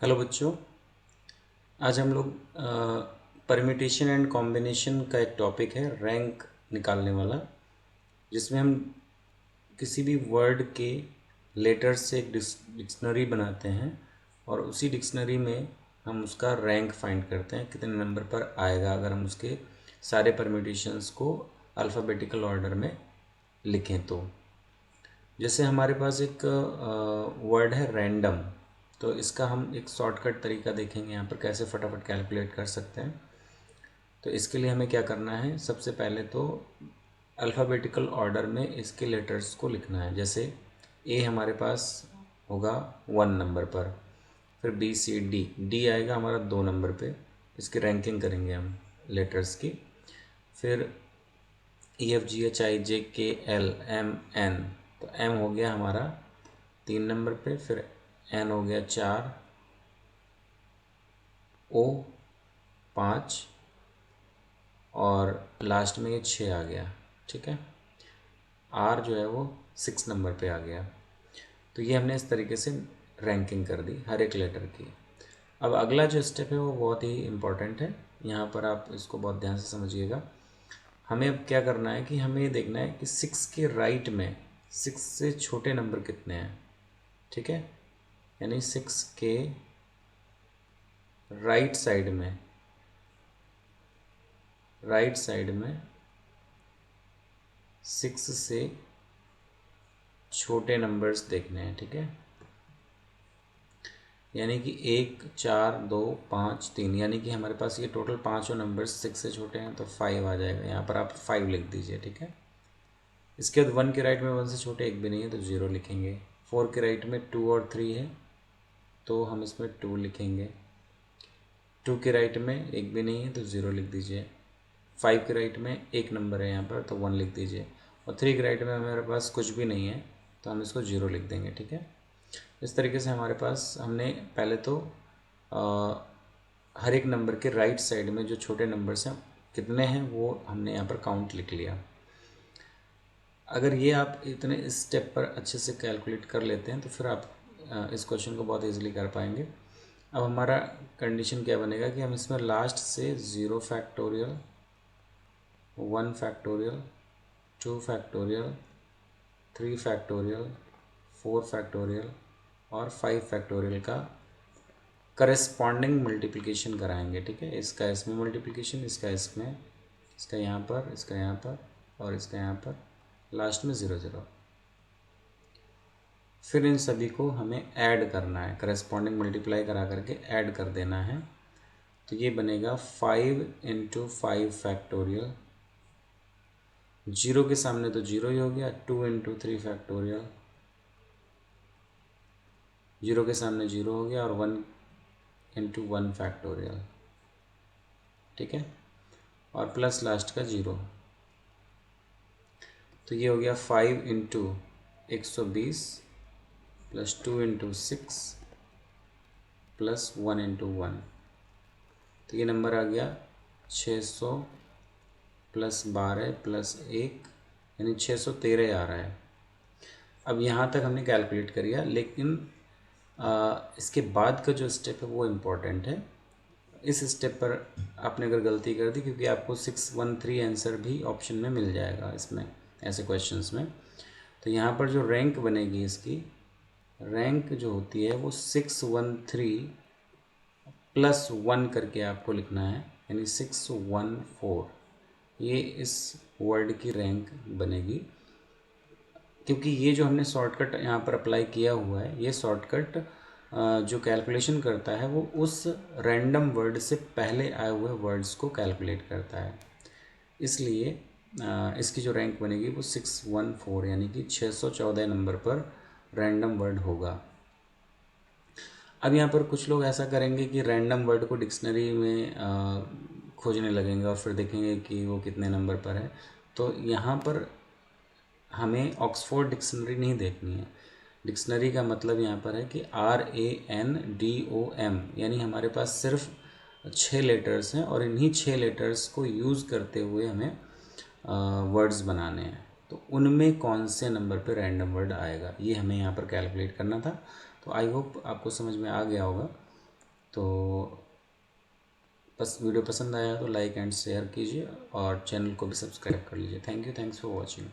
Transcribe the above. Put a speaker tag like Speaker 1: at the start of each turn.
Speaker 1: Hello बच्चों, आज हम लोग परम्यूटेशन एंड कॉम्बिनेशन का एक टॉपिक है रैंक निकालने वाला, जिसमें हम किसी भी वर्ड के लेटर्स से एक डिक्शनरी बनाते हैं और उसी डिक्शनरी में हम उसका रैंक फाइंड करते हैं, कितने नंबर पर आएगा अगर हम उसके सारे परम्यूटेशंस को अल्फ़ाबेटिकल ऑर्डर में लिखें तो। जैसे हमारे पास एक वर्ड है रैंडम, तो इसका हम एक शॉर्टकट तरीका देखेंगे यहाँ पर कैसे फटाफट कैलकुलेट कर सकते हैं। तो इसके लिए हमें क्या करना है, सबसे पहले तो अल्फ़ाबेटिकल ऑर्डर में इसके लेटर्स को लिखना है। जैसे ए हमारे पास होगा 1 नंबर पर, फिर बी सी डी, डी आएगा हमारा 2 नंबर पे, इसकी रैंकिंग करेंगे हम लेटर्स की। फिर E F G H I जे के एल एम एन, तो एम हो गया हमारा 3 नंबर पे, फिर एन हो गया 4, ओ 5 और लास्ट में ये 6 आ गया। ठीक है, आर जो है वो 6 नंबर पे आ गया। तो ये हमने इस तरीके से रैंकिंग कर दी हर एक लेटर की। अब अगला जो स्टेप है वो बहुत ही इम्पॉर्टेंट है, यहाँ पर आप इसको बहुत ध्यान से समझिएगा। हमें अब क्या करना है कि हमें ये देखना है कि 6 के राइट में 6 से छोटे नंबर कितने हैं। ठीक है, यानी 6 के राइट साइड में 6 से छोटे नंबर्स देखने हैं। ठीक है, यानी कि 1 4 2 5 3, यानी कि हमारे पास ये टोटल पाँचों नंबर्स 6 से छोटे हैं, तो 5 आ जाएगा। यहाँ पर आप 5 लिख दीजिए। ठीक है, इसके बाद 1 के राइट में 1 से छोटे एक भी नहीं है, तो 0 लिखेंगे। 4 के राइट में 2 और 3 है, तो हम इसमें 2 लिखेंगे। 2 के राइट में एक भी नहीं है, तो 0 लिख दीजिए। 5 के राइट में एक नंबर है यहाँ पर, तो 1 लिख दीजिए। और 3 के राइट में हमारे पास कुछ भी नहीं है, तो हम इसको 0 लिख देंगे। ठीक है, इस तरीके से हमारे पास हमने पहले तो हर एक नंबर के राइट साइड में जो छोटे नंबर्स हैं कितने हैं वो हमने यहाँ पर काउंट लिख लिया। अगर ये आप इतने इस स्टेप पर अच्छे से कैलकुलेट कर लेते हैं तो फिर आप इस क्वेश्चन को बहुत इजीली कर पाएंगे। अब हमारा कंडीशन क्या बनेगा कि हम इसमें लास्ट से 0 factorial, 1 factorial, 2 factorial, 3 factorial, 4 factorial और 5 फैक्टोरियल का करस्पॉन्डिंग मल्टीप्लिकेशन कराएंगे। ठीक है, इसका इसमें मल्टीप्लिकेशन, इसका इसमें, इसका यहाँ पर, इसका यहाँ पर और इसका यहाँ पर, लास्ट में 0 0। फिर इन सभी को हमें ऐड करना है, करस्पॉन्डिंग मल्टीप्लाई करा करके ऐड कर देना है। तो ये बनेगा 5 इंटू 5 फैक्टोरियल, 0 के सामने तो 0 ही हो गया। 2 इंटू 3 फैक्टोरियल, 0 के सामने 0 हो गया। और 1 इंटू 1 फैक्टोरियल। ठीक है, और प्लस लास्ट का 0, तो ये हो गया 5 into 120 plus 2 into 6 plus 1 into 1, तो ये नंबर आ गया 600 प्लस 12 प्लस 1, यानी 613 आ रहा है। अब यहाँ तक हमने कैलकुलेट कर लिया, लेकिन इसके बाद का जो स्टेप है वो इम्पोर्टेंट है। इस स्टेप पर आपने अगर गलती कर दी, क्योंकि आपको 613 आंसर भी ऑप्शन में मिल जाएगा इसमें, ऐसे क्वेश्चंस में। तो यहाँ पर जो रैंक बनेगी, इसकी रैंक जो होती है वो 613 प्लस 1 करके आपको लिखना है, यानी 614, ये इस वर्ड की रैंक बनेगी। क्योंकि ये जो हमने शॉर्टकट यहाँ पर अप्लाई किया हुआ है, ये शॉर्टकट जो कैलकुलेशन करता है वो उस रैंडम वर्ड से पहले आए हुए वर्ड्स को कैलकुलेट करता है। इसलिए इसकी जो रैंक बनेगी वो 614, यानी कि 614 नंबर पर रैंडम वर्ड होगा। अब यहाँ पर कुछ लोग ऐसा करेंगे कि रैंडम वर्ड को डिक्शनरी में खोजने लगेंगे और फिर देखेंगे कि वो कितने नंबर पर है। तो यहाँ पर हमें ऑक्सफोर्ड डिक्शनरी नहीं देखनी है। डिक्शनरी का मतलब यहाँ पर है कि RANDOM, यानी हमारे पास सिर्फ 6 लेटर्स हैं और इन्हीं 6 लेटर्स को यूज़ करते हुए हमें वर्ड्स बनाने हैं। तो उनमें कौन से नंबर पे रैंडम वर्ड आएगा, ये हमें यहाँ पर कैलकुलेट करना था। तो आई होप आपको समझ में आ गया होगा। तो बस वीडियो पसंद आया तो लाइक एंड शेयर कीजिए और चैनल को भी सब्सक्राइब कर लीजिए। Thank you, thanks for watching.